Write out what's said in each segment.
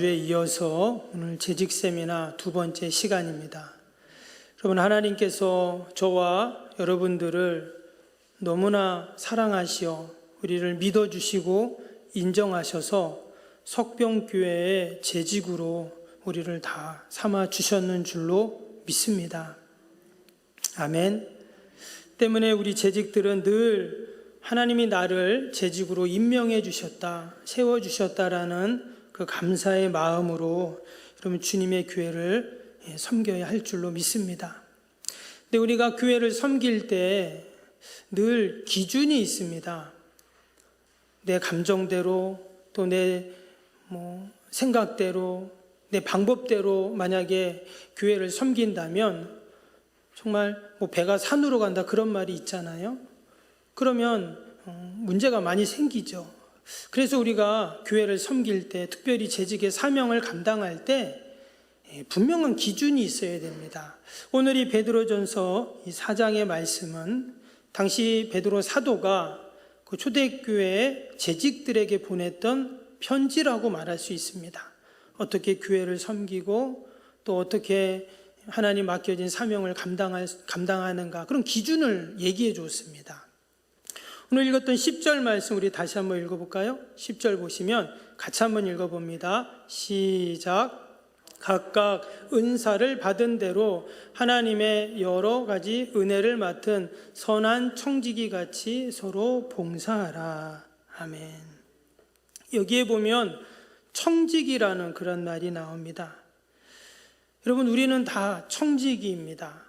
지난주에 이어서 오늘 재직 세미나 두 번째 시간입니다. 여러분, 하나님께서 저와 여러분들을 너무나 사랑하시어 우리를 믿어주시고 인정하셔서 석병교회의 재직으로 우리를 다 삼아주셨는 줄로 믿습니다. 아멘. 때문에 우리 재직들은 늘 하나님이 나를 재직으로 임명해 주셨다, 세워 주셨다라는 그 감사의 마음으로 여러분 주님의 교회를 섬겨야 할 줄로 믿습니다. 근데 우리가 교회를 섬길 때 늘 기준이 있습니다. 내 감정대로 또 내 생각대로 내 방법대로 만약에 교회를 섬긴다면 정말 배가 산으로 간다 그런 말이 있잖아요. 그러면 문제가 많이 생기죠. 그래서 우리가 교회를 섬길 때, 특별히 재직의 사명을 감당할 때 분명한 기준이 있어야 됩니다. 오늘 이 베드로전서 4장의 말씀은 당시 베드로 사도가 그 초대교회의 재직들에게 보냈던 편지라고 말할 수 있습니다. 어떻게 교회를 섬기고 또 어떻게 하나님 맡겨진 사명을 감당하는가, 그런 기준을 얘기해 줬습니다. 오늘 읽었던 10절 말씀 우리 다시 한번 읽어볼까요? 10절 보시면 같이 한번 읽어봅니다. 시작. 각각 은사를 받은 대로 하나님의 여러 가지 은혜를 맡은 선한 청지기 같이 서로 봉사하라. 아멘. 여기에 보면 청지기라는 그런 말이 나옵니다. 여러분, 우리는 다 청지기입니다.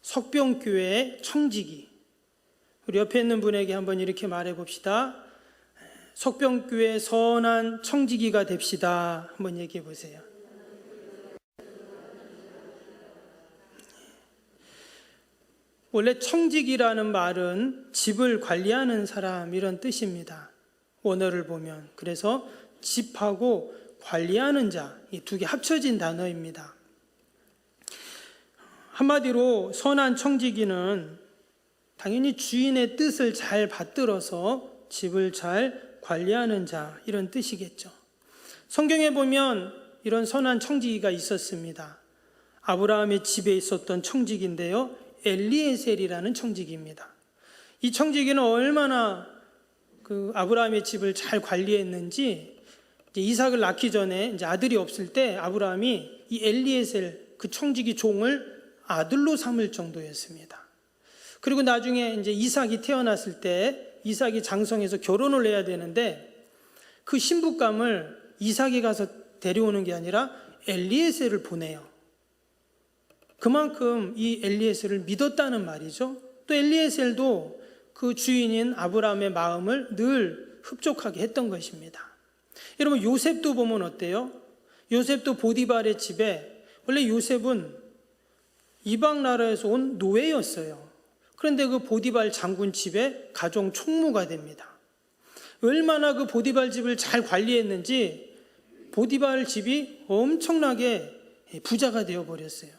석병교회의 청지기. 우리 옆에 있는 분에게 한번 이렇게 말해 봅시다. 석병교회 선한 청지기가 됩시다. 한번 얘기해 보세요. 원래 청지기라는 말은 집을 관리하는 사람 이런 뜻입니다. 원어를 보면. 그래서 집하고 관리하는 자, 이 두 개 합쳐진 단어입니다. 한마디로 선한 청지기는 당연히 주인의 뜻을 잘 받들어서 집을 잘 관리하는 자, 이런 뜻이겠죠. 성경에 보면 이런 선한 청지기가 있었습니다. 아브라함의 집에 있었던 청지기인데요, 엘리에셀이라는 청지기입니다. 이 청지기는 얼마나 그 아브라함의 집을 잘 관리했는지, 이삭을 낳기 전에 이제 아들이 없을 때 아브라함이 이 엘리에셀 그 청지기 종을 아들로 삼을 정도였습니다. 그리고 나중에 이제 이삭이 태어났을 때 이삭이 장성해서 결혼을 해야 되는데 그 신부감을 이삭이 가서 데려오는 게 아니라 엘리에셀을 보내요. 그만큼 이 엘리에셀을 믿었다는 말이죠. 또 엘리에셀도 그 주인인 아브라함의 마음을 늘 흡족하게 했던 것입니다. 여러분, 요셉도 보면 어때요? 요셉도 보디발의 집에, 원래 요셉은 이방 나라에서 온 노예였어요. 그런데 그 보디발 장군 집에 가정 총무가 됩니다. 얼마나 그 보디발 집을 잘 관리했는지 보디발 집이 엄청나게 부자가 되어버렸어요.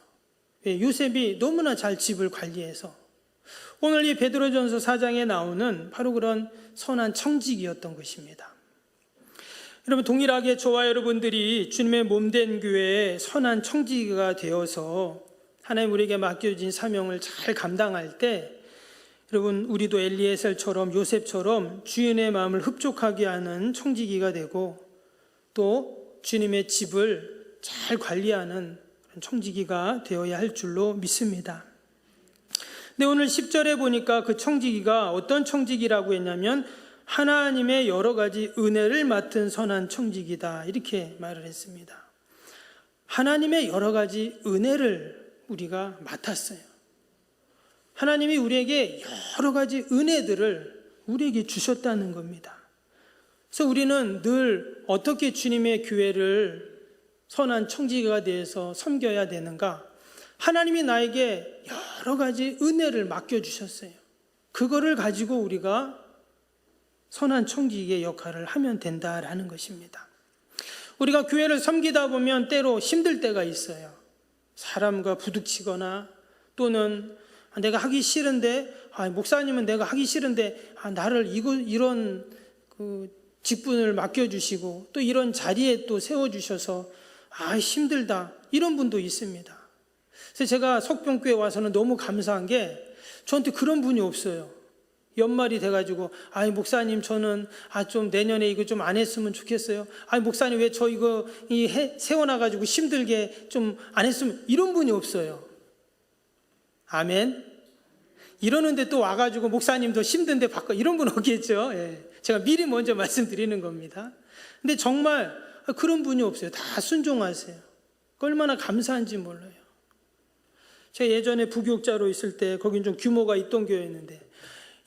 요셉이 너무나 잘 집을 관리해서. 오늘 이 베드로전서 4장에 나오는 바로 그런 선한 청지기였던 것입니다. 여러분, 동일하게 저와 여러분들이 주님의 몸된 교회의 선한 청지기가 되어서 하나님 우리에게 맡겨진 사명을 잘 감당할 때, 여러분, 우리도 엘리에셀처럼 요셉처럼 주인의 마음을 흡족하게 하는 청지기가 되고 또 주님의 집을 잘 관리하는 그런 청지기가 되어야 할 줄로 믿습니다. 근데 오늘 10절에 보니까 그 청지기가 어떤 청지기라고 했냐면 하나님의 여러 가지 은혜를 맡은 선한 청지기다, 이렇게 말을 했습니다. 하나님의 여러 가지 은혜를 우리가 맡았어요. 하나님이 우리에게 여러 가지 은혜들을 우리에게 주셨다는 겁니다. 그래서 우리는 늘 어떻게 주님의 교회를 선한 청지기가 되어서 섬겨야 되는가? 하나님이 나에게 여러 가지 은혜를 맡겨주셨어요. 그거를 가지고 우리가 선한 청지기의 역할을 하면 된다라는 것입니다. 우리가 교회를 섬기다 보면 때로 힘들 때가 있어요. 사람과 부딪히거나 또는 내가 하기 싫은데, 목사님은 내가 하기 싫은데 나를 이런 직분을 맡겨주시고 또 이런 자리에 또 세워주셔서 힘들다 이런 분도 있습니다. 그래서 제가 석병교회 와서는 너무 감사한 게 저한테 그런 분이 없어요. 연말이 돼가지고 목사님 저는 좀 내년에 이거 좀 안 했으면 좋겠어요. 목사님 왜 저 이거 세워놔가지고 힘들게 좀 안 했으면, 이런 분이 없어요. 아멘. 이러는데 또 와가지고 목사님 더 힘든데 바꿔, 이런 분 없겠죠. 제가 미리 먼저 말씀드리는 겁니다. 근데 정말 그런 분이 없어요. 다 순종하세요. 얼마나 감사한지 몰라요. 제가 예전에 부교육자로 있을 때 거긴 좀 규모가 있던 교회였는데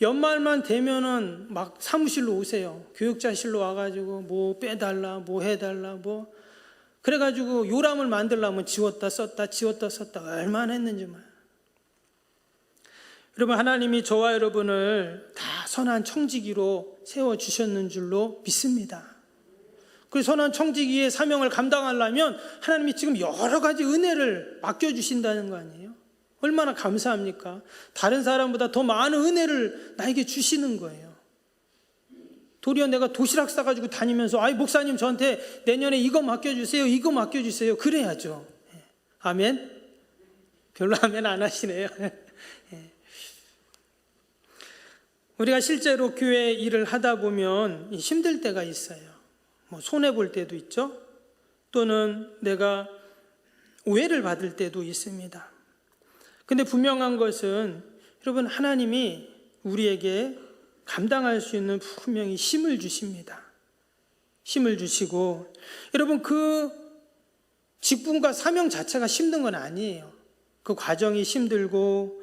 연말만 되면은 막 사무실로 오세요. 교육자실로 와가지고 뭐 빼달라, 뭐 해달라, 뭐 그래가지고 요람을 만들려면 지웠다 썼다 지웠다 썼다 얼마나 했는지 말. 여러분, 하나님이 저와 여러분을 다 선한 청지기로 세워주셨는 줄로 믿습니다. 그 선한 청지기의 사명을 감당하려면 하나님이 지금 여러 가지 은혜를 맡겨주신다는 거 아니에요? 얼마나 감사합니까? 다른 사람보다 더 많은 은혜를 나에게 주시는 거예요. 도리어 내가 도시락 싸가지고 다니면서 목사님 저한테 내년에 이거 맡겨주세요, 이거 맡겨주세요, 그래야죠. 아멘? 별로 아멘 안 하시네요. 우리가 실제로 교회 일을 하다 보면 힘들 때가 있어요. 뭐 손해볼 때도 있죠. 또는 내가 오해를 받을 때도 있습니다. 근데 분명한 것은 여러분, 하나님이 우리에게 감당할 수 있는 분명히 힘을 주십니다. 힘을 주시고, 여러분 그 직분과 사명 자체가 힘든 건 아니에요. 그 과정이 힘들고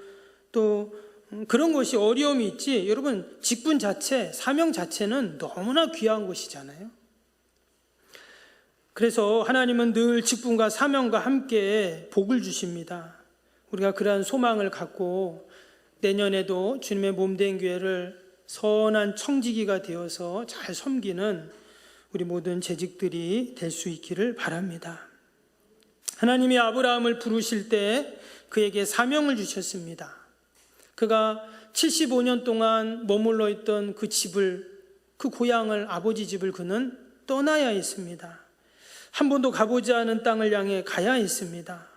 또 그런 것이 어려움이 있지, 여러분 직분 자체, 사명 자체는 너무나 귀한 것이잖아요. 그래서 하나님은 늘 직분과 사명과 함께 복을 주십니다. 우리가 그러한 소망을 갖고 내년에도 주님의 몸된 교회를 선한 청지기가 되어서 잘 섬기는 우리 모든 재직들이 될 수 있기를 바랍니다. 하나님이 아브라함을 부르실 때 그에게 사명을 주셨습니다. 그가 75년 동안 머물러 있던 그 집을, 그 고향을, 아버지 집을 그는 떠나야 했습니다. 한 번도 가보지 않은 땅을 향해 가야 했습니다.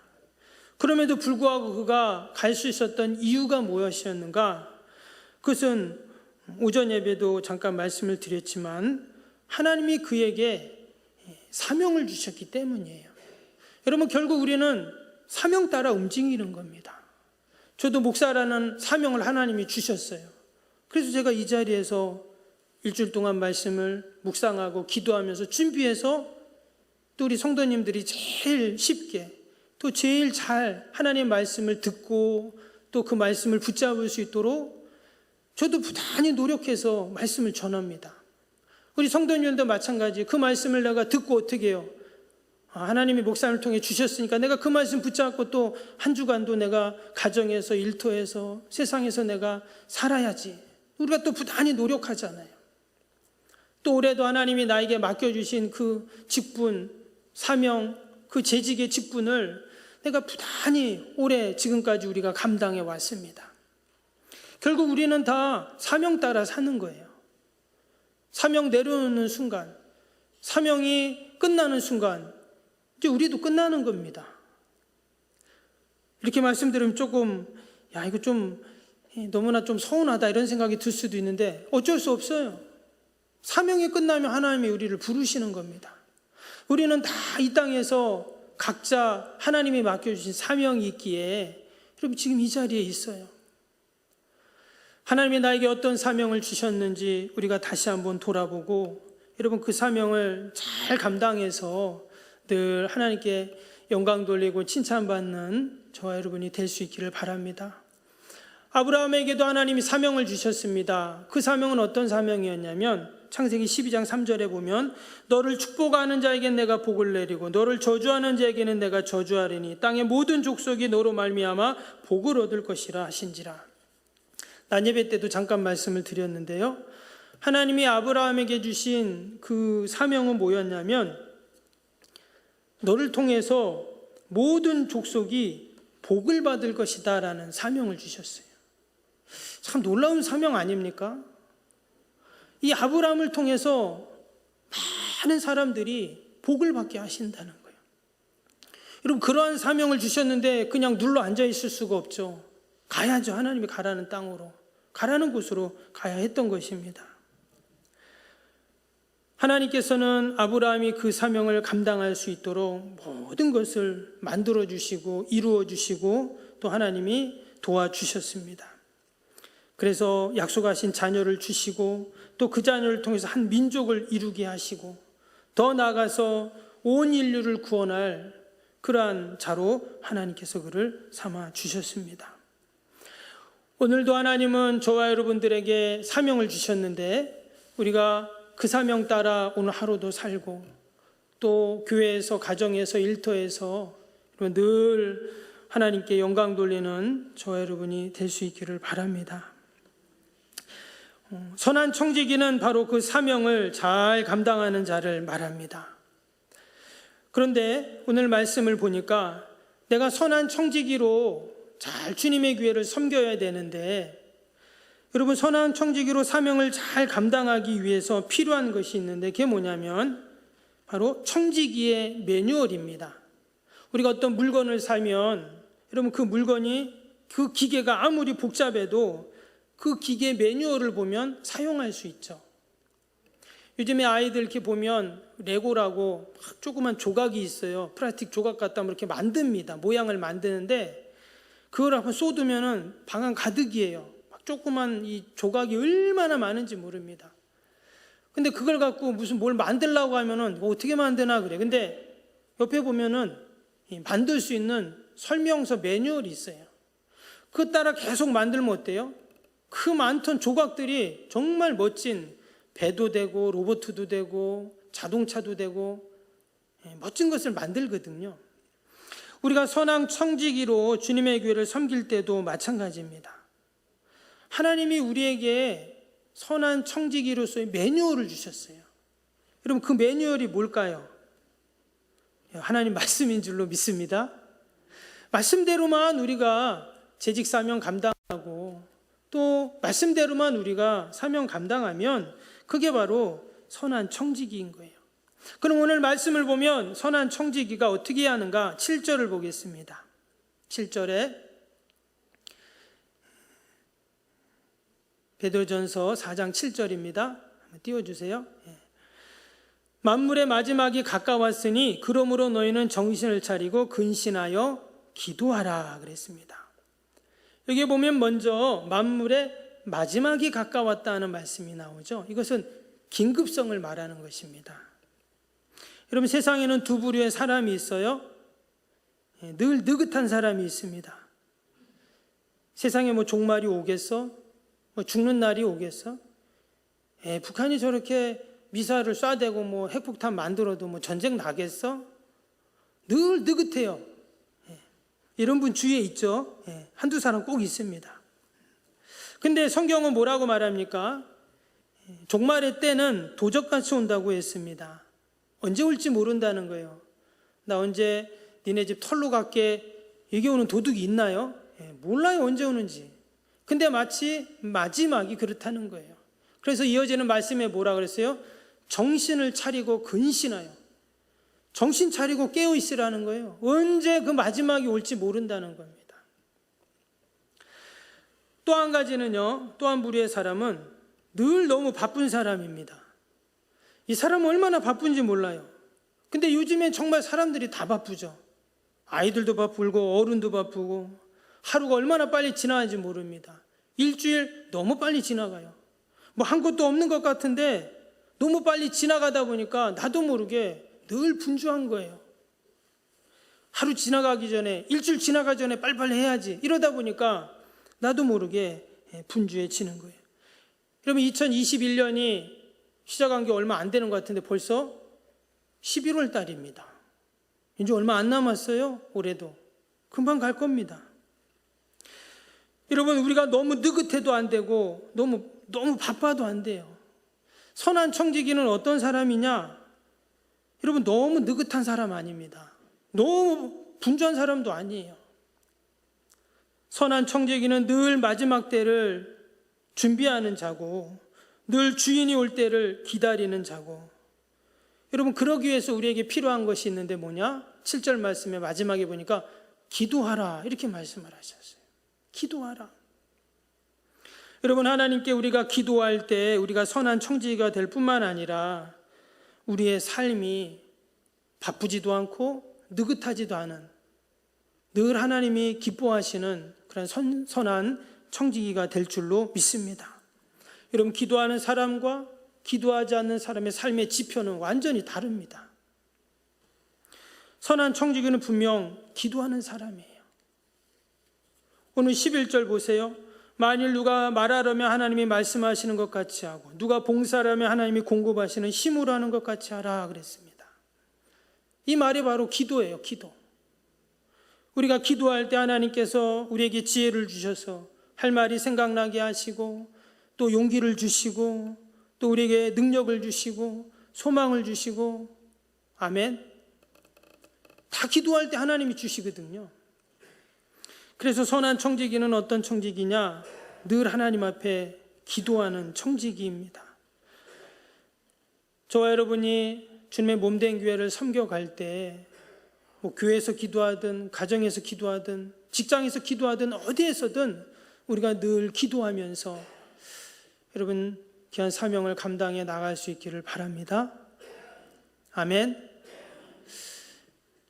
그럼에도 불구하고 그가 갈 수 있었던 이유가 무엇이었는가? 그것은 오전 예배도 잠깐 말씀을 드렸지만 하나님이 그에게 사명을 주셨기 때문이에요. 여러분, 결국 우리는 사명 따라 움직이는 겁니다. 저도 목사라는 사명을 하나님이 주셨어요. 그래서 제가 이 자리에서 일주일 동안 말씀을 묵상하고 기도하면서 준비해서 또 우리 성도님들이 제일 쉽게 또 제일 잘 하나님의 말씀을 듣고 또 그 말씀을 붙잡을 수 있도록 저도 부단히 노력해서 말씀을 전합니다. 우리 성도님들도 마찬가지. 그 말씀을 내가 듣고 어떻게 해요? 하나님이 목사님을 통해 주셨으니까 내가 그 말씀 붙잡고 또 한 주간도 내가 가정에서, 일터에서, 세상에서 내가 살아야지. 우리가 또 부단히 노력하잖아요. 또 올해도 하나님이 나에게 맡겨주신 그 직분, 사명, 그 재직의 직분을 내가 부단히 올해 지금까지 우리가 감당해 왔습니다. 결국 우리는 다 사명 따라 사는 거예요. 사명 내려오는 순간, 사명이 끝나는 순간 이제 우리도 끝나는 겁니다. 이렇게 말씀드리면 조금 이거 좀 너무나 좀 서운하다 이런 생각이 들 수도 있는데 어쩔 수 없어요. 사명이 끝나면 하나님이 우리를 부르시는 겁니다. 우리는 다 이 땅에서 각자 하나님이 맡겨주신 사명이 있기에 여러분 지금 이 자리에 있어요. 하나님이 나에게 어떤 사명을 주셨는지 우리가 다시 한번 돌아보고 여러분 그 사명을 잘 감당해서 늘 하나님께 영광 돌리고 칭찬받는 저와 여러분이 될 수 있기를 바랍니다. 아브라함에게도 하나님이 사명을 주셨습니다. 그 사명은 어떤 사명이었냐면 창세기 12장 3절에 보면 너를 축복하는 자에겐 내가 복을 내리고 너를 저주하는 자에게는 내가 저주하리니 땅의 모든 족속이 너로 말미암아 복을 얻을 것이라 하신지라. 난 예배 때도 잠깐 말씀을 드렸는데요. 하나님이 아브라함에게 주신 그 사명은 뭐였냐면 너를 통해서 모든 족속이 복을 받을 것이다 라는 사명을 주셨어요. 참 놀라운 사명 아닙니까? 이 아브라함을 통해서 많은 사람들이 복을 받게 하신다는 거예요. 여러분, 그러한 사명을 주셨는데 그냥 눌러 앉아 있을 수가 없죠. 가야죠. 하나님이 가라는 땅으로, 가라는 곳으로 가야 했던 것입니다. 하나님께서는 아브라함이 그 사명을 감당할 수 있도록 모든 것을 만들어 주시고 이루어 주시고 또 하나님이 도와주셨습니다. 그래서 약속하신 자녀를 주시고 또 그 자녀를 통해서 한 민족을 이루게 하시고 더 나아가서 온 인류를 구원할 그러한 자로 하나님께서 그를 삼아 주셨습니다. 오늘도 하나님은 저와 여러분들에게 사명을 주셨는데 우리가 그 사명 따라 오늘 하루도 살고 또 교회에서, 가정에서, 일터에서 늘 하나님께 영광 돌리는 저와 여러분이 될 수 있기를 바랍니다. 선한 청지기는 바로 그 사명을 잘 감당하는 자를 말합니다. 그런데 오늘 말씀을 보니까 내가 선한 청지기로 잘 주님의 교회를 섬겨야 되는데, 여러분, 선한 청지기로 사명을 잘 감당하기 위해서 필요한 것이 있는데 그게 뭐냐면 바로 청지기의 매뉴얼입니다. 우리가 어떤 물건을 사면 여러분, 그 물건이, 그 기계가 아무리 복잡해도 그 기계 매뉴얼을 보면 사용할 수 있죠. 요즘에 아이들 이렇게 보면 레고라고 조그만 조각이 있어요. 플라스틱 조각 갖다 이렇게 만듭니다. 모양을 만드는데 그걸 한번 쏟으면은 방 안 가득이에요. 조그만 이 조각이 얼마나 많은지 모릅니다. 근데 그걸 갖고 무슨 뭘 만들려고 하면은 어떻게 만드나 그래. 근데 옆에 보면은 만들 수 있는 설명서 매뉴얼이 있어요. 그거 따라 계속 만들면 어때요? 그 많던 조각들이 정말 멋진 배도 되고 로봇도 되고 자동차도 되고 멋진 것을 만들거든요. 우리가 선한 청지기로 주님의 교회를 섬길 때도 마찬가지입니다. 하나님이 우리에게 선한 청지기로서의 매뉴얼을 주셨어요. 여러분, 그 매뉴얼이 뭘까요? 하나님 말씀인 줄로 믿습니다. 말씀대로만 우리가 재직 사명 감당하고 또 말씀대로만 우리가 사명 감당하면 그게 바로 선한 청지기인 거예요. 그럼 오늘 말씀을 보면 선한 청지기가 어떻게 해야 하는가? 7절을 보겠습니다. 7절에 베드로전서 4장 7절입니다. 한번 띄워주세요. 만물의 마지막이 가까웠으니 그러므로 너희는 정신을 차리고 근신하여 기도하라 그랬습니다. 여기 보면 먼저 만물의 마지막이 가까웠다는 말씀이 나오죠. 이것은 긴급성을 말하는 것입니다. 여러분, 세상에는 두 부류의 사람이 있어요. 늘 느긋한 사람이 있습니다. 세상에 뭐 종말이 오겠어? 뭐 죽는 날이 오겠어? 북한이 저렇게 미사일을 쏴대고 뭐 핵폭탄 만들어도 뭐 전쟁 나겠어? 늘 느긋해요. 이런 분 주위에 있죠. 한두 사람 꼭 있습니다. 근데 성경은 뭐라고 말합니까? 종말의 때는 도적같이 온다고 했습니다. 언제 올지 모른다는 거예요. 나 언제 니네 집 털로 갈게, 여기 오는 도둑이 있나요? 몰라요, 언제 오는지. 근데 마치 마지막이 그렇다는 거예요. 그래서 이어지는 말씀에 뭐라 그랬어요? 정신을 차리고 근신하여. 정신 차리고 깨어 있으라는 거예요. 언제 그 마지막이 올지 모른다는 겁니다. 또 한 가지는요, 또 한 부류의 사람은 늘 너무 바쁜 사람입니다. 이 사람은 얼마나 바쁜지 몰라요. 근데 요즘엔 정말 사람들이 다 바쁘죠. 아이들도 바쁘고 어른도 바쁘고 하루가 얼마나 빨리 지나가는지 모릅니다. 일주일 너무 빨리 지나가요. 뭐 한 것도 없는 것 같은데 너무 빨리 지나가다 보니까 나도 모르게 늘 분주한 거예요. 하루 지나가기 전에, 일주일 지나가기 전에 빨리빨리 해야지. 이러다 보니까 나도 모르게 분주해지는 거예요. 여러분, 2021년이 시작한 게 얼마 안 되는 것 같은데 벌써 11월 달입니다. 이제 얼마 안 남았어요. 올해도 금방 갈 겁니다. 여러분, 우리가 너무 느긋해도 안 되고 너무 바빠도 안 돼요. 선한 청지기는 어떤 사람이냐? 여러분, 너무 느긋한 사람 아닙니다. 너무 분주한 사람도 아니에요. 선한 청지기는 늘 마지막 때를 준비하는 자고 늘 주인이 올 때를 기다리는 자고, 여러분, 그러기 위해서 우리에게 필요한 것이 있는데 뭐냐? 7절 말씀의 마지막에 보니까 기도하라 이렇게 말씀을 하셨어요. 기도하라. 여러분, 하나님께 우리가 기도할 때 우리가 선한 청지기가 될 뿐만 아니라 우리의 삶이 바쁘지도 않고 느긋하지도 않은, 늘 하나님이 기뻐하시는 그런 선한 청지기가 될 줄로 믿습니다. 여러분, 기도하는 사람과 기도하지 않는 사람의 삶의 지표는 완전히 다릅니다. 선한 청지기는 분명 기도하는 사람이에요. 오늘 11절 보세요. 만일 누가 말하려면 하나님이 말씀하시는 것 같이 하고 누가 봉사하려면 하나님이 공급하시는 힘으로 하는 것 같이 하라 그랬습니다. 이 말이 바로 기도예요. 기도. 우리가 기도할 때 하나님께서 우리에게 지혜를 주셔서 할 말이 생각나게 하시고 또 용기를 주시고 또 우리에게 능력을 주시고 소망을 주시고, 아멘. 다 기도할 때 하나님이 주시거든요. 그래서 선한 청지기는 어떤 청지기냐? 늘 하나님 앞에 기도하는 청지기입니다. 저와 여러분이 주님의 몸된 교회를 섬겨갈 때 교회에서 기도하든 가정에서 기도하든 직장에서 기도하든 어디에서든 우리가 늘 기도하면서 여러분 귀한 사명을 감당해 나갈 수 있기를 바랍니다. 아멘.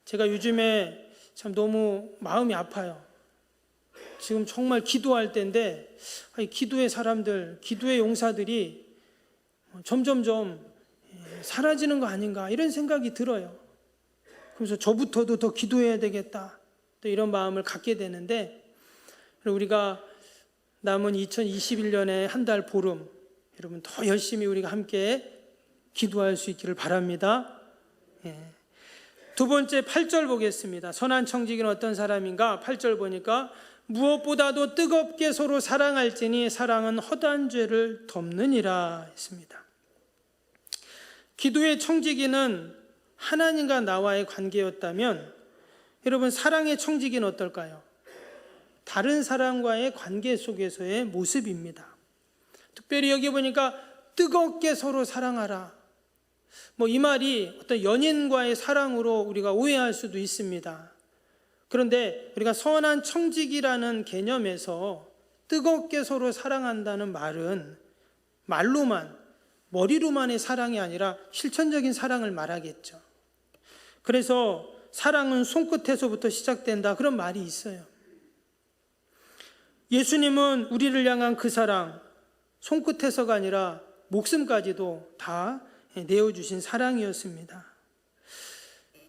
제가 요즘에 참 너무 마음이 아파요. 지금 정말 기도할 때인데 기도의 사람들, 기도의 용사들이 점점점 사라지는 거 아닌가 이런 생각이 들어요. 그래서 저부터도 더 기도해야 되겠다 또 이런 마음을 갖게 되는데, 우리가 남은 2021년의 한 달 보름, 여러분 더 열심히 우리가 함께 기도할 수 있기를 바랍니다. 두 번째 8절 보겠습니다. 선한 청지기는 어떤 사람인가? 8절 보니까 무엇보다도 뜨겁게 서로 사랑할지니 사랑은 허다한 죄를 덮느니라 했습니다. 기도의 청지기는 하나님과 나와의 관계였다면 여러분 사랑의 청지기는 어떨까요? 다른 사람과의 관계 속에서의 모습입니다. 특별히 여기 보니까 뜨겁게 서로 사랑하라. 이 말이 어떤 연인과의 사랑으로 우리가 오해할 수도 있습니다. 그런데 우리가 선한 청지기라는 개념에서 뜨겁게 서로 사랑한다는 말은 말로만, 머리로만의 사랑이 아니라 실천적인 사랑을 말하겠죠. 그래서 사랑은 손끝에서부터 시작된다, 그런 말이 있어요. 예수님은 우리를 향한 그 사랑, 손끝에서가 아니라 목숨까지도 다 내어주신 사랑이었습니다.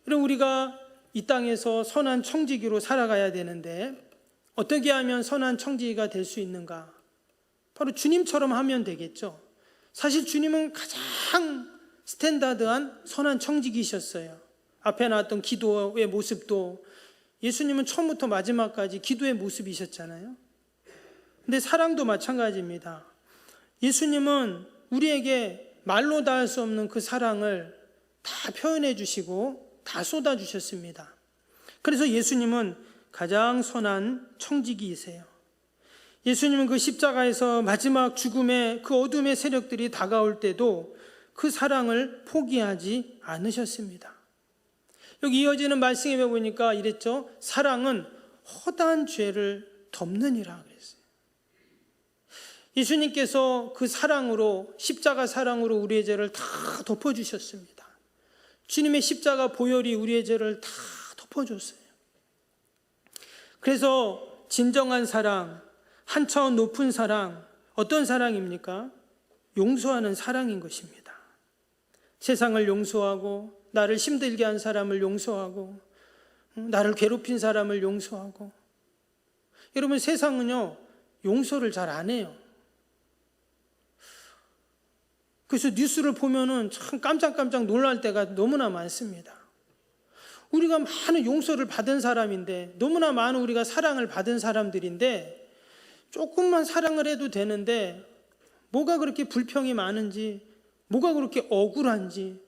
그럼 우리가 이 땅에서 선한 청지기로 살아가야 되는데 어떻게 하면 선한 청지기가 될 수 있는가? 바로 주님처럼 하면 되겠죠. 사실 주님은 가장 스탠다드한 선한 청지기셨어요. 앞에 나왔던 기도의 모습도 예수님은 처음부터 마지막까지 기도의 모습이셨잖아요. 근데 사랑도 마찬가지입니다. 예수님은 우리에게 말로 다 할 수 없는 그 사랑을 다 표현해 주시고 다 쏟아 주셨습니다. 그래서 예수님은 가장 선한 청지기이세요. 예수님은 그 십자가에서 마지막 죽음의 그 어둠의 세력들이 다가올 때도 그 사랑을 포기하지 않으셨습니다. 여기 이어지는 말씀에 보니까 이랬죠. 사랑은 허다한 죄를 덮느니라 그랬어요. 예수님께서 그 사랑으로, 십자가 사랑으로 우리의 죄를 다 덮어주셨습니다. 주님의 십자가 보혈이 우리의 죄를 다 덮어줬어요. 그래서 진정한 사랑, 한 차원 높은 사랑, 어떤 사랑입니까? 용서하는 사랑인 것입니다. 세상을 용서하고 나를 힘들게 한 사람을 용서하고 나를 괴롭힌 사람을 용서하고. 여러분, 세상은요 용서를 잘 안 해요. 그래서 뉴스를 보면은 참 깜짝깜짝 놀랄 때가 너무나 많습니다. 우리가 많은 용서를 받은 사람인데, 너무나 많은 우리가 사랑을 받은 사람들인데, 조금만 사랑을 해도 되는데 뭐가 그렇게 불평이 많은지, 뭐가 그렇게 억울한지,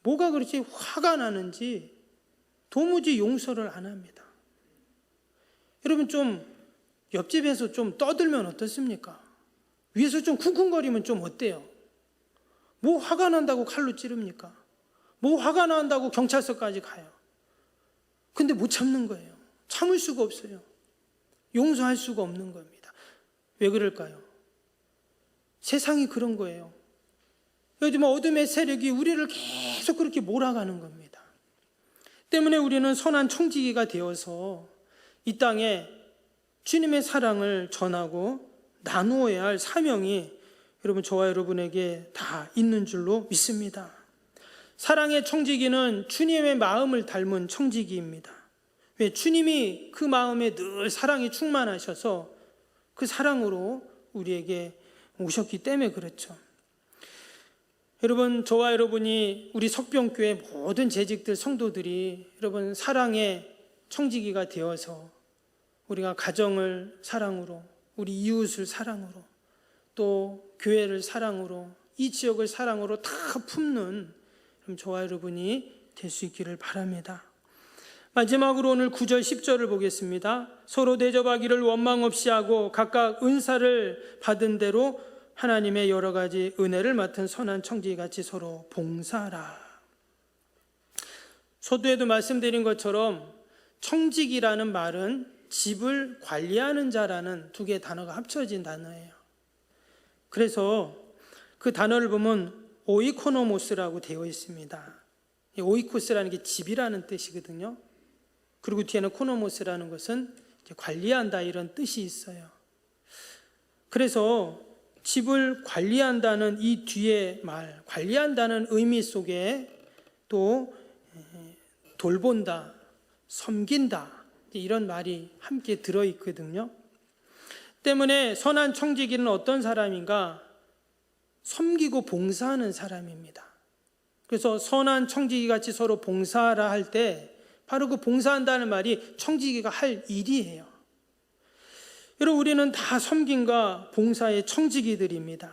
뭐가 그렇게 화가 나는지 도무지 용서를 안 합니다. 여러분, 좀 옆집에서 좀 떠들면 어떻습니까? 위에서 좀 쿵쿵거리면 좀 어때요? 뭐 화가 난다고 칼로 찌릅니까? 뭐 화가 난다고 경찰서까지 가요. 근데 못 참는 거예요. 참을 수가 없어요. 용서할 수가 없는 겁니다. 왜 그럴까요? 세상이 그런 거예요. 요즘 어둠의 세력이 우리를 계속 그렇게 몰아가는 겁니다. 때문에 우리는 선한 청지기가 되어서 이 땅에 주님의 사랑을 전하고 나누어야 할 사명이 여러분, 저와 여러분에게 다 있는 줄로 믿습니다. 사랑의 청지기는 주님의 마음을 닮은 청지기입니다. 왜? 주님이 그 마음에 늘 사랑이 충만하셔서 그 사랑으로 우리에게 오셨기 때문에 그렇죠. 여러분, 저와 여러분이 우리 석병교회 모든 재직들 성도들이 여러분 사랑의 청지기가 되어서 우리가 가정을 사랑으로, 우리 이웃을 사랑으로, 또 교회를 사랑으로, 이 지역을 사랑으로 다 품는 저와 여러분이 될 수 있기를 바랍니다. 마지막으로 오늘 9절 10절을 보겠습니다. 서로 대접하기를 원망 없이 하고 각각 은사를 받은 대로 하나님의 여러 가지 은혜를 맡은 선한 청지기같이 서로 봉사하라. 서두에도 말씀드린 것처럼 청지기라는 말은 집을 관리하는 자라는 두 개의 단어가 합쳐진 단어예요. 그래서 그 단어를 보면 오이코노모스라고 되어 있습니다. 오이코스라는 게 집이라는 뜻이거든요. 그리고 뒤에는 코노모스라는 것은 관리한다, 이런 뜻이 있어요. 그래서 집을 관리한다는 이 뒤에 말, 관리한다는 의미 속에 또 돌본다, 섬긴다, 이런 말이 함께 들어있거든요. 때문에 선한 청지기는 어떤 사람인가? 섬기고 봉사하는 사람입니다. 그래서 선한 청지기같이 서로 봉사하라 할 때 바로 그 봉사한다는 말이 청지기가 할 일이에요. 여러분, 우리는 다 섬김과 봉사의 청지기들입니다.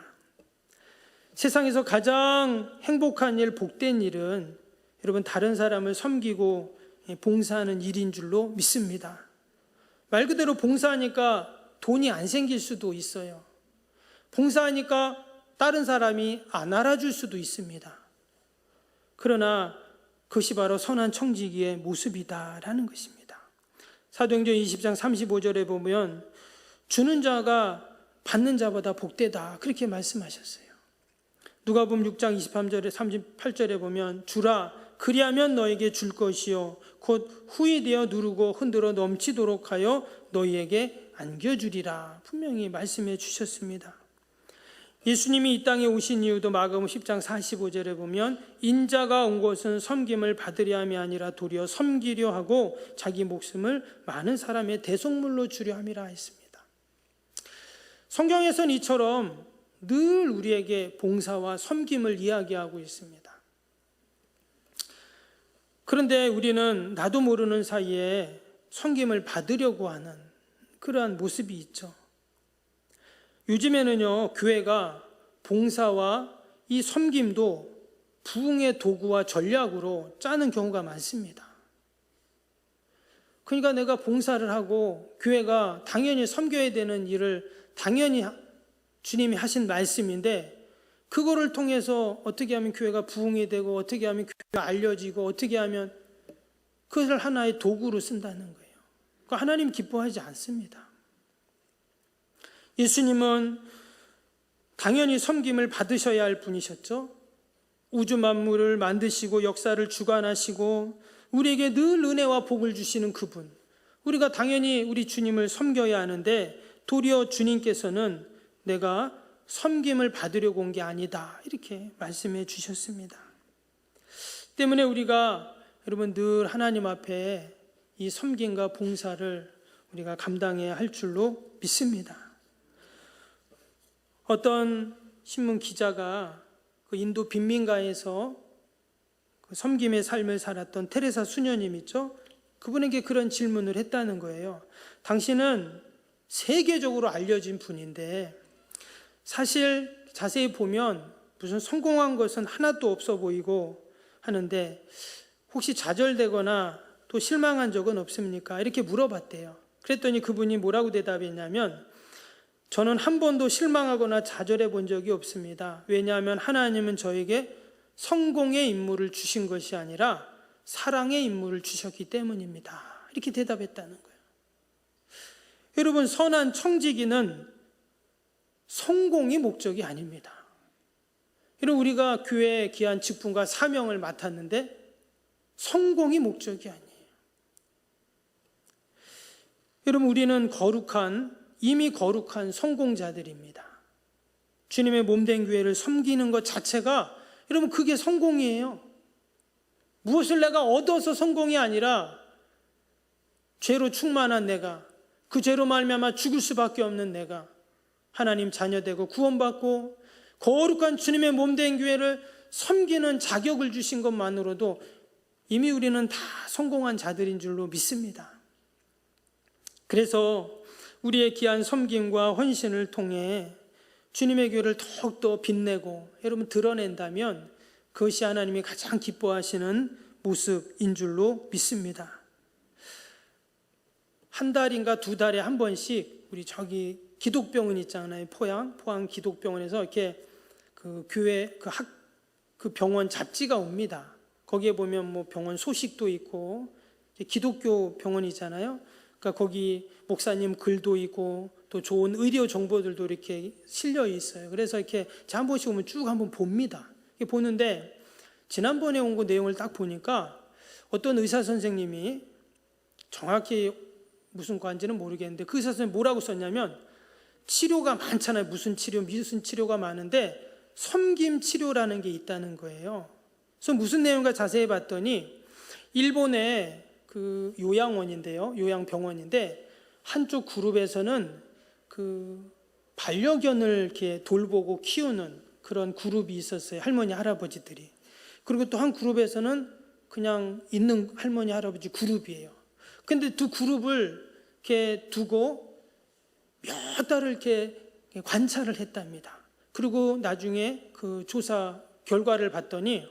세상에서 가장 행복한 일, 복된 일은 여러분 다른 사람을 섬기고 봉사하는 일인 줄로 믿습니다. 말 그대로 봉사하니까 돈이 안 생길 수도 있어요. 봉사하니까 다른 사람이 안 알아줄 수도 있습니다. 그러나 그것이 바로 선한 청지기의 모습이다라는 것입니다. 사도행전 20장 35절에 보면 주는 자가 받는 자보다 복되다, 그렇게 말씀하셨어요. 누가복음 6장 23절에 38절에 보면 주라, 그리하면 너에게 줄 것이요 곧 후히 되어 누르고 흔들어 넘치도록 하여 너희에게 안겨주리라, 분명히 말씀해 주셨습니다. 예수님이 이 땅에 오신 이유도 마가복음 10장 45절에 보면 인자가 온 것은 섬김을 받으려 함이 아니라 도리어 섬기려 하고 자기 목숨을 많은 사람의 대속물로 주려 함이라 했습니다. 성경에서는 이처럼 늘 우리에게 봉사와 섬김을 이야기하고 있습니다. 그런데 우리는 나도 모르는 사이에 섬김을 받으려고 하는 그러한 모습이 있죠. 요즘에는요, 교회가 봉사와 이 섬김도 부흥의 도구와 전략으로 짜는 경우가 많습니다. 그러니까 내가 봉사를 하고 교회가 당연히 섬겨야 되는 일을 당연히 주님이 하신 말씀인데, 그거를 통해서 어떻게 하면 교회가 부흥이 되고 어떻게 하면 교회가 알려지고 어떻게 하면 그것을 하나의 도구로 쓴다는 거예요. 그러니까 하나님 기뻐하지 않습니다. 예수님은 당연히 섬김을 받으셔야 할 분이셨죠. 우주 만물을 만드시고 역사를 주관하시고 우리에게 늘 은혜와 복을 주시는 그분, 우리가 당연히 우리 주님을 섬겨야 하는데 도리어 주님께서는 내가 섬김을 받으려고 온 게 아니다, 이렇게 말씀해 주셨습니다. 때문에 우리가 여러분 늘 하나님 앞에 이 섬김과 봉사를 우리가 감당해야 할 줄로 믿습니다. 어떤 신문 기자가 그 인도 빈민가에서 그 섬김의 삶을 살았던 테레사 수녀님 있죠? 그분에게 그런 질문을 했다는 거예요. 당신은 세계적으로 알려진 분인데 사실 자세히 보면 무슨 성공한 것은 하나도 없어 보이고 하는데 혹시 좌절되거나 또 실망한 적은 없습니까? 이렇게 물어봤대요. 그랬더니 그분이 뭐라고 대답했냐면, 저는 한 번도 실망하거나 좌절해 본 적이 없습니다. 왜냐하면 하나님은 저에게 성공의 인물을 주신 것이 아니라 사랑의 인물을 주셨기 때문입니다. 이렇게 대답했다는 거예요. 여러분, 선한 청지기는 성공이 목적이 아닙니다. 여러분, 우리가 교회의 귀한 직분과 사명을 맡았는데 성공이 목적이 아니에요. 여러분, 우리는 이미 거룩한 성공자들입니다. 주님의 몸된 교회를 섬기는 것 자체가 여러분 그게 성공이에요. 무엇을 내가 얻어서 성공이 아니라 죄로 충만한 내가, 그 죄로 말미암아 죽을 수밖에 없는 내가 하나님 자녀되고 구원받고 거룩한 주님의 몸된 교회를 섬기는 자격을 주신 것만으로도 이미 우리는 다 성공한 자들인 줄로 믿습니다. 그래서 우리의 귀한 섬김과 헌신을 통해 주님의 교회를 더욱더 빛내고 여러분 드러낸다면 그것이 하나님이 가장 기뻐하시는 모습인 줄로 믿습니다. 한 달인가 두 달에 한 번씩 우리 저기 기독병원 있잖아요. 포항 기독병원에서 이렇게 그 교회 그 병원 잡지가 옵니다. 거기에 보면 뭐 병원 소식도 있고 기독교 병원이잖아요. 그러니까 거기 목사님 글도 있고 또 좋은 의료 정보들도 이렇게 실려 있어요. 그래서 이렇게 한 번씩 오면 쭉 한번 봅니다. 보는데 지난번에 온 거 내용을 딱 보니까 어떤 의사 선생님이 정확히 무슨 과인지는 모르겠는데 그 의사 선생님이 뭐라고 썼냐면 치료가 많잖아요. 무슨 치료가 많은데 섬김 치료라는 게 있다는 거예요. 그래서 무슨 내용인가 자세히 봤더니 일본의 그 요양원인데요. 요양병원인데 한쪽 그룹에서는 그 반려견을 이렇게 돌보고 키우는 그런 그룹이 있었어요. 할머니, 할아버지들이. 그리고 또 한 그룹에서는 그냥 있는 할머니, 할아버지 그룹이에요. 근데 두 그룹을 이렇게 두고 몇 달을 이렇게 관찰을 했답니다. 그리고 나중에 그 조사 결과를 봤더니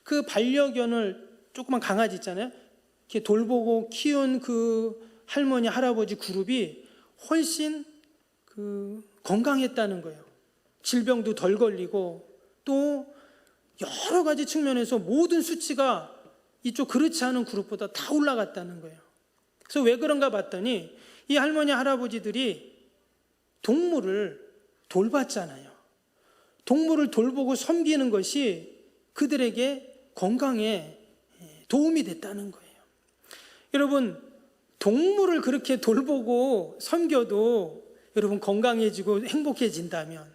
그 반려견을 조그만 강아지 있잖아요. 이렇게 돌보고 키운 그 할머니, 할아버지 그룹이 훨씬 그 건강했다는 거예요. 질병도 덜 걸리고 또 여러 가지 측면에서 모든 수치가 이쪽 그렇지 않은 그룹보다 다 올라갔다는 거예요. 그래서 왜 그런가 봤더니 이 할머니, 할아버지들이 동물을 돌봤잖아요. 동물을 돌보고 섬기는 것이 그들에게 건강에 도움이 됐다는 거예요. 여러분, 동물을 그렇게 돌보고 섬겨도 여러분 건강해지고 행복해진다면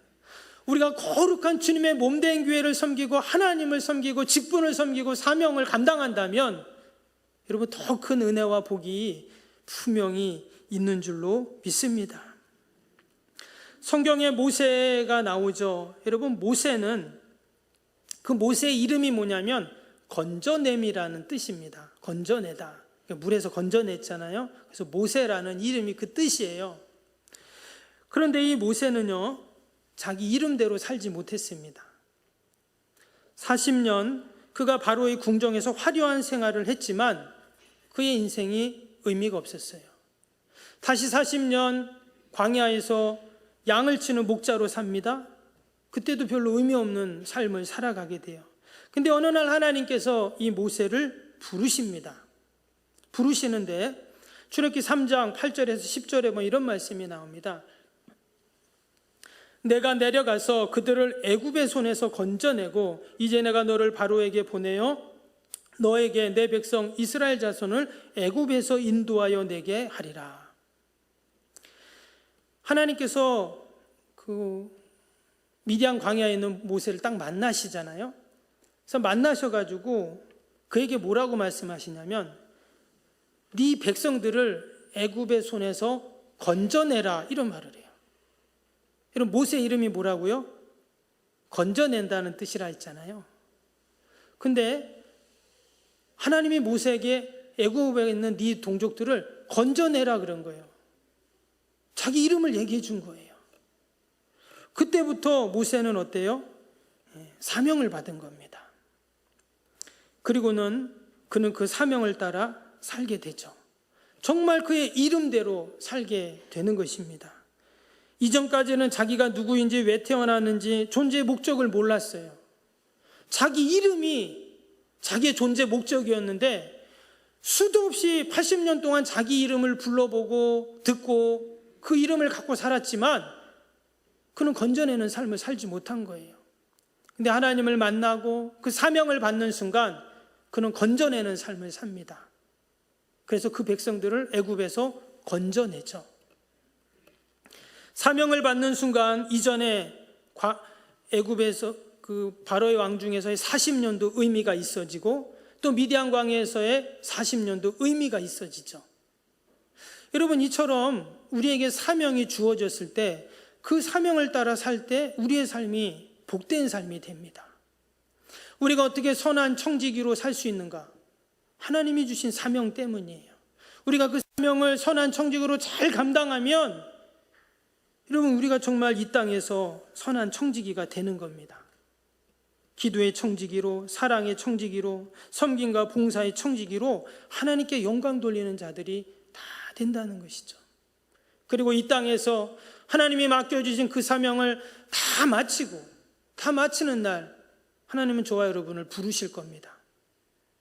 우리가 거룩한 주님의 몸된 교회를 섬기고 하나님을 섬기고 직분을 섬기고 사명을 감당한다면 여러분 더 큰 은혜와 복이 분명히 있는 줄로 믿습니다. 성경에 모세가 나오죠. 여러분 모세는 그 모세의 이름이 뭐냐면 건져냄이라는 뜻입니다. 건져내다. 물에서 건져냈잖아요. 그래서 모세라는 이름이 그 뜻이에요. 그런데 이 모세는요, 자기 이름대로 살지 못했습니다. 40년 그가 바로의 궁정에서 화려한 생활을 했지만 그의 인생이 의미가 없었어요. 다시 40년 광야에서 양을 치는 목자로 삽니다. 그때도 별로 의미 없는 삶을 살아가게 돼요. 근데 어느 날 하나님께서 이 모세를 부르시는데 출애굽기 3장 8절에서 10절에 뭐 이런 말씀이 나옵니다. 내가 내려가서 그들을 애굽의 손에서 건져내고 이제 내가 너를 바로에게 보내어 너에게 내 백성 이스라엘 자손을 애굽에서 인도하여 내게 하리라. 하나님께서 그 미디안 광야에 있는 모세를 딱 만나시잖아요. 그래서 만나셔가지고 그에게 뭐라고 말씀하시냐면 네 백성들을 애굽의 손에서 건져내라 이런 말을 해요. 여러분 모세 이름이 뭐라고요? 건져낸다는 뜻이라 했잖아요. 근데 하나님이 모세에게 애굽에 있는 네 동족들을 건져내라 그런 거예요. 자기 이름을 얘기해 준 거예요. 그때부터 모세는 어때요? 사명을 받은 겁니다. 그리고는 그는 그 사명을 따라 살게 되죠. 정말 그의 이름대로 살게 되는 것입니다. 이전까지는 자기가 누구인지 왜 태어났는지 존재의 목적을 몰랐어요. 자기 이름이 자기의 존재 목적이었는데 수도 없이 80년 동안 자기 이름을 불러보고 듣고 그 이름을 갖고 살았지만 그는 건져내는 삶을 살지 못한 거예요. 근데 하나님을 만나고 그 사명을 받는 순간 그는 건져내는 삶을 삽니다. 그래서 그 백성들을 애굽에서 건져내죠. 사명을 받는 순간 이전에 애굽에서 그 바로의 왕 중에서의 40년도 의미가 있어지고 또 미디안 광야에서의 40년도 의미가 있어지죠. 여러분, 이처럼 우리에게 사명이 주어졌을 때 그 사명을 따라 살 때 우리의 삶이 복된 삶이 됩니다. 우리가 어떻게 선한 청지기로 살 수 있는가? 하나님이 주신 사명 때문이에요. 우리가 그 사명을 선한 청지기로 잘 감당하면 여러분, 우리가 정말 이 땅에서 선한 청지기가 되는 겁니다. 기도의 청지기로, 사랑의 청지기로, 섬김과 봉사의 청지기로 하나님께 영광 돌리는 자들이 다 된다는 것이죠. 그리고 이 땅에서 하나님이 맡겨주신 그 사명을 다 마치는 날 하나님은 저와 여러분을 부르실 겁니다.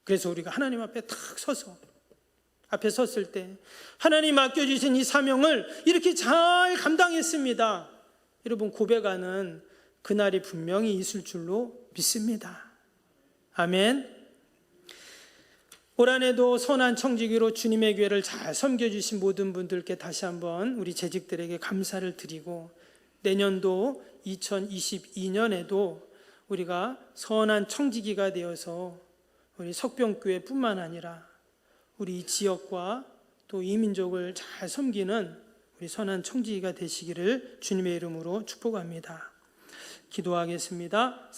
그래서 우리가 하나님 앞에 탁 앞에 섰을 때 하나님 맡겨주신 이 사명을 이렇게 잘 감당했습니다, 여러분 고백하는 그날이 분명히 있을 줄로 믿습니다. 아멘. 올 한해도 선한 청지기로 주님의 교회를 잘 섬겨주신 모든 분들께 다시 한번 우리 재직들에게 감사를 드리고, 내년도 2022년에도 우리가 선한 청지기가 되어서 우리 석병교회뿐만 아니라 우리 이 지역과 또 이 민족을 잘 섬기는 우리 선한 청지기가 되시기를 주님의 이름으로 축복합니다. 기도하겠습니다.